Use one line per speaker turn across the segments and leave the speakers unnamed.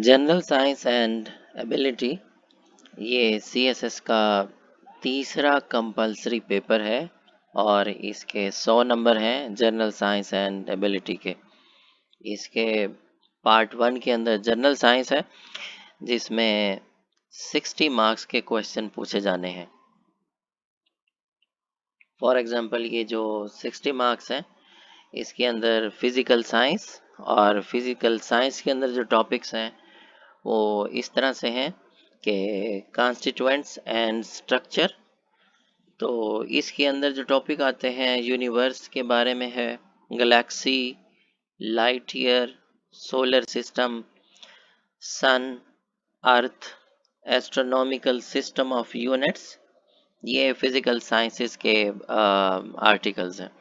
General science and ability ये CSS का तीसरा कंपलसरी पेपर है और इसके 100 नंबर हैं जनरल साइंस एंड एबिलिटी के। इसके पार्ट 1 के अंदर जनरल साइंस है जिसमें 60 मार्क्स के क्वेश्चन पूछे जाने हैं। फॉर एग्जांपल ये जो 60 मार्क्स हैं इसके अंदर फिजिकल साइंस और फिजिकल साइंस के अंदर जो टॉपिक्स हैं वो इस तरह से हैं कि कॉन्स्टिट्यूएंट्स एंड स्ट्रक्चर। तो इसके अंदर जो टॉपिक आते हैं यूनिवर्स के बारे में है, galaxy, light year, solar system, sun, earth, astronomical system of units. ये फिजिकल साइंसेस के आर्टिकल्स हैं।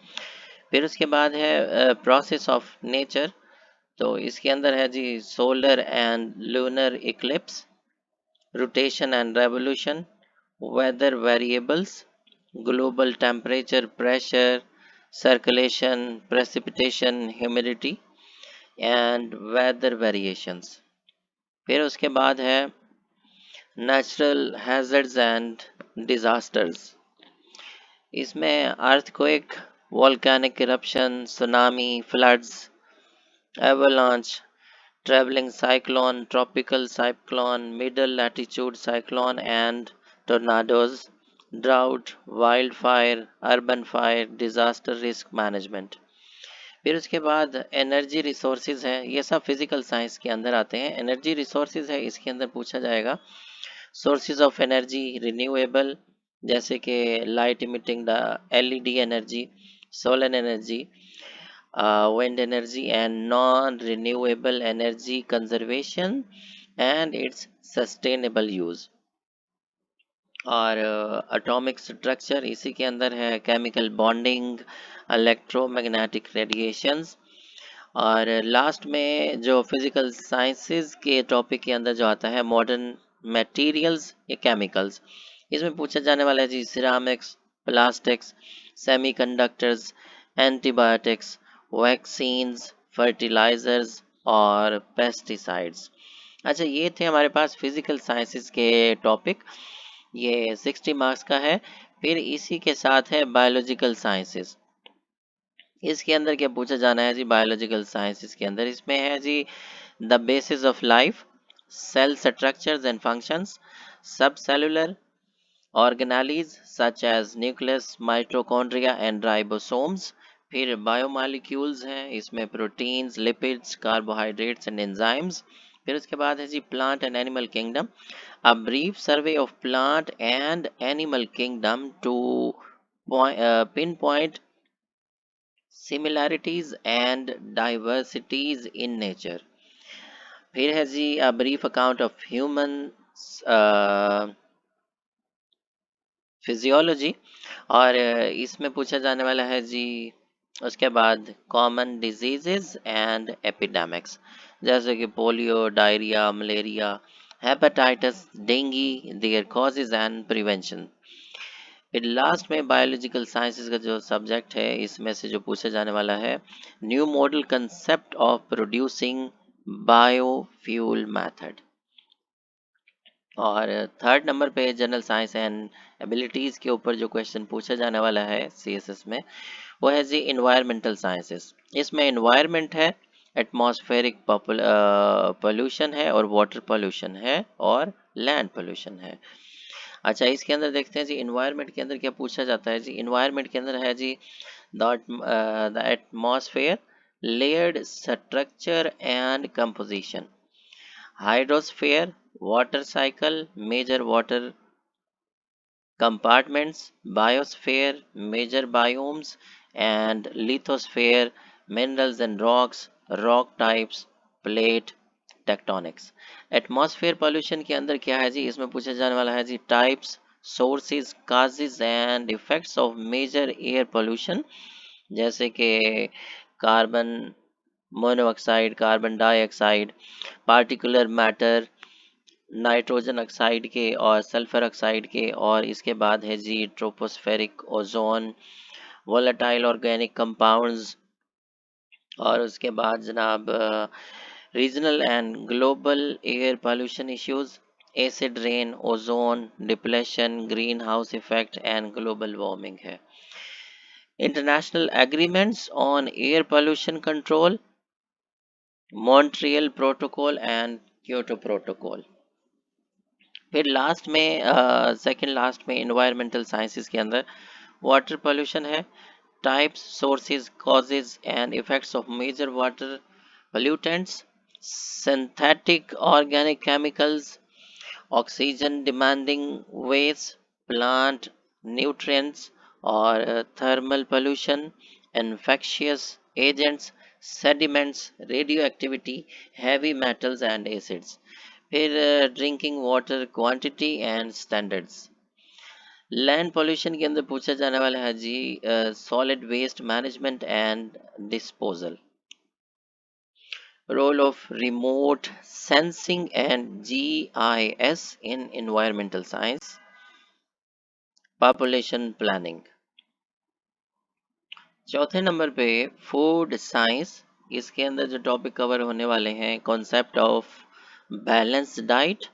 फिर उसके बाद है प्रोसेस ऑफ नेचर। तो इसके अंदर है जी solar and lunar eclipse, rotation and revolution, weather variables, global temperature, pressure, circulation, precipitation, humidity and weather variations। फिर उसके बाद है natural hazards and disasters। इसमें earthquake, volcanic eruption, tsunami, floods, avalanche, traveling cyclone, tropical cyclone, middle latitude cyclone and tornadoes, drought, wildfire, urban fire, disaster risk management। फिर उसके बाद energy resources है, ये सब फिजिकल साइंस के अंदर आते हैं। एनर्जी रिसोर्सेज है, इसके अंदर पूछा जाएगा सोर्सेज ऑफ एनर्जी रिन्यूएबल, जैसे कि light emitting LED energy, solar energy, wind energy and non-renewable energy conservation and its sustainable use। और एटॉमिक स्ट्रक्चर इसी के अंदर है केमिकल बॉन्डिंग, इलेक्ट्रोमैग्नेटिक रेडिएशंस। और लास्ट में जो फिजिकल साइंसेस के टॉपिक के अंदर जो आता है मॉडर्न मटेरियल्स या केमिकल्स। इसमें पूछा जाने वाला है जी ceramics, plastics, semiconductors, antibiotics, vaccines, fertilisers और पेस्टिसाइड्स। अच्छा, ये थे हमारे पास फिजिकल साइंसेस के टॉपिक। ये 60 मार्क्स का है। फिर इसी के साथ है बायोलॉजिकल साइंसेस। इसके अंदर क्या पूछा जाना है जी बायोलॉजिकल साइंसेस के अंदर, इसमें है जी the basis of life, cell structures and functions, सब cellular organelles such as nucleus, mitochondria and ribosomes. फिर बायोमॉलिक्यूल्स हैं, इसमें proteins, lipids, carbohydrates and enzymes. फिर उसके बाद है जी plant and animal kingdom, a brief survey of plant and animal kingdom to pinpoint similarities and diversities in nature। फिर है जी a brief account of human physiology. और इसमें पूछा जाने वाला है जी उसके बाद कॉमन डिजीजेस एंड एपिडेमिक्स, जैसे कि polio, diarrhoea, malaria, hepatitis, dengue, their causes and prevention. फिर लास्ट में बायोलॉजिकल साइंसेज का जो सब्जेक्ट है इसमें से जो पूछा जाने वाला है new model concept of producing biofuel method. और थर्ड नंबर पे जनरल साइंस एंड एबिलिटीज के ऊपर जो क्वेश्चन पूछा जाने वाला है सीएसएस में वो है जी इन्वायरमेंटल साइंसेस। इसमें इन्वायरमेंट है, एटमॉस्फेरिक पोल्यूशन है और वाटर पोल्यूशन है और लैंड पोल्यूशन है। अच्छा, इसके अंदर देखते हैं जी इन्वायरमेंट के अंदर क्या पूछा जाता है जी। इन्वायरमेंट के अंदर है जी the atmosphere, layered structure and composition, hydrosphere, water cycle, major water compartments, biosphere, major biomes and lithosphere, minerals and rocks, rock types, plate, tectonics. Atmosphere pollution के अंदर क्या है जी, इसमें पूछा जाने वाला है जी types, sources, causes and effects of major air pollution, जैसे कि carbon monoxide, carbon dioxide, particulate matter, nitrogen oxide के और सल्फर ऑक्साइड के। और इसके बाद है जी tropospheric ozone, volatile organic compounds. और उसके बाद जनाब regional and global air pollution issues, acid rain, ozone depletion, green house effect and global warming है। International agreements on air pollution control, Montreal protocol and Kyoto protocol. फिर last में second last में environmental sciences के अंदर water pollution है, types, sources, causes and effects of major water pollutants, synthetic organic chemicals, oxygen demanding waste, plant nutrients और thermal pollution, infectious agents, sediments, radioactivity, heavy metals and acids। फिर drinking water quantity and standards. Land pollution के अंदर पूछा जाने वाला है जी solid waste management and disposal. Role of remote sensing and GIS in environmental science. Population planning. चौथे number पे फूड साइंस, इसके अंदर जो टॉपिक कवर होने वाले हैं concept of balanced diet,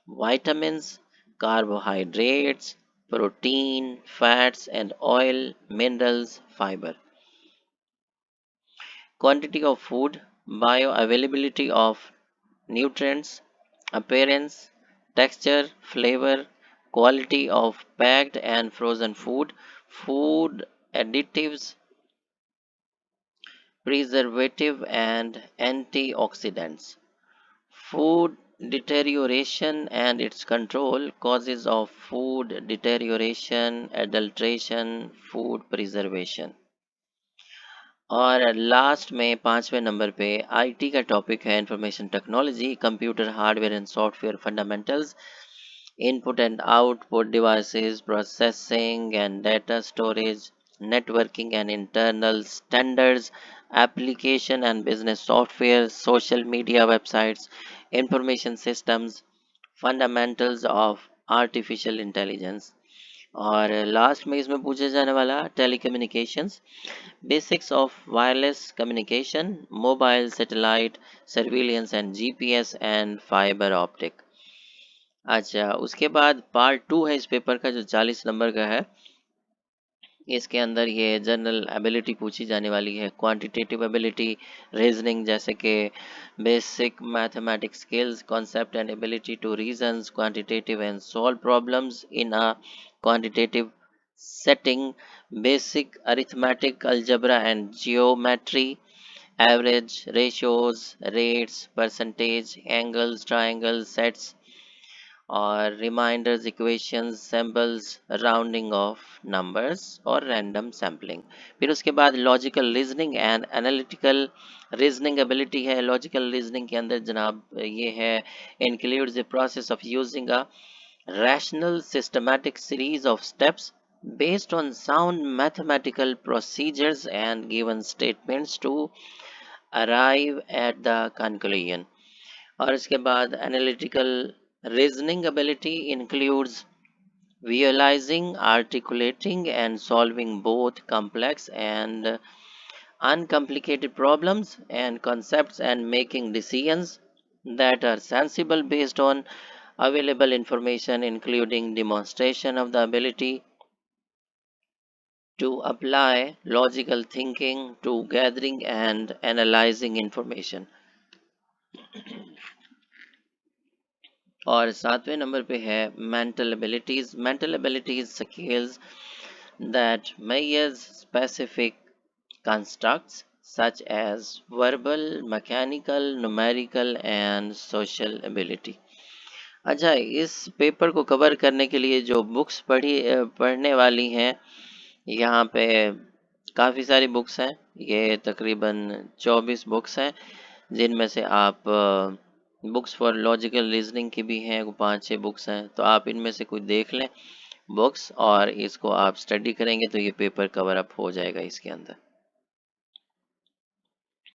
vitamins, carbohydrates, protein, fats and oil, minerals, fiber, quantity of food, bioavailability of nutrients, appearance, texture, flavor, quality of packed and frozen food, food additives, preservative and antioxidants, food deterioration and its control, causes of food deterioration, adulteration, food preservation। और last में पांचवें number पे IT का topic है information technology, computer hardware and software fundamentals, input and output devices, processing and data storage, networking and internal standards, application and business software, social media websites, information systems, fundamentals of artificial intelligence। और last में इसमें पूछा जाने वाला telecommunications, basics of wireless communication, mobile, satellite, surveillance and GPS and fibre optic. अच्छा, उसके बाद part 2 है इस पेपर का जो 40 नंबर का है। इसके अंदर ये जनरल एबिलिटी पूछी जाने वाली है, क्वांटिटेटिव एबिलिटी, रीजनिंग जैसे कि basic mathematics skills, concept and ability two reasons, quantitative and solve problems in a quantitative setting, basic arithmetic, algebra and geometry, average, ratios, rates, percentage, angles, triangles, sets और remainders, equations, samples, rounding off numbers और random sampling. फिर उसके बाद logical reasoning and analytical reasoning ability है। Logical reasoning के अंदर जनाब ये है, includes the process of using a rational systematic series of steps based on sound mathematical procedures and given statements to arrive at the conclusion। और इसके बाद analytical reasoning ability includes visualizing, articulating and solving both complex and uncomplicated problems and concepts and making decisions that are sensible based on available information, including demonstration of the ability to apply logical thinking to gathering and analyzing information। और सातवें number पे है mental abilities. Mental abilities skills that measures specific constructs such as verbal, mechanical, numerical and social ability। अच्छा, इस paper को cover करने के लिए जो बुक्स पढ़ने वाली हैं, यहाँ पे काफ़ी सारी बुक्स हैं। ये तकरीबन 24 बुक्स हैं, जिनमें से आप बुक्स फॉर लॉजिकल रीजनिंग की भी हैं, 5-6 बुक्स हैं। तो आप इनमें से कुछ देख लें बुक्स और इसको आप स्टडी करेंगे तो ये पेपर कवर अप हो जाएगा इसके अंदर।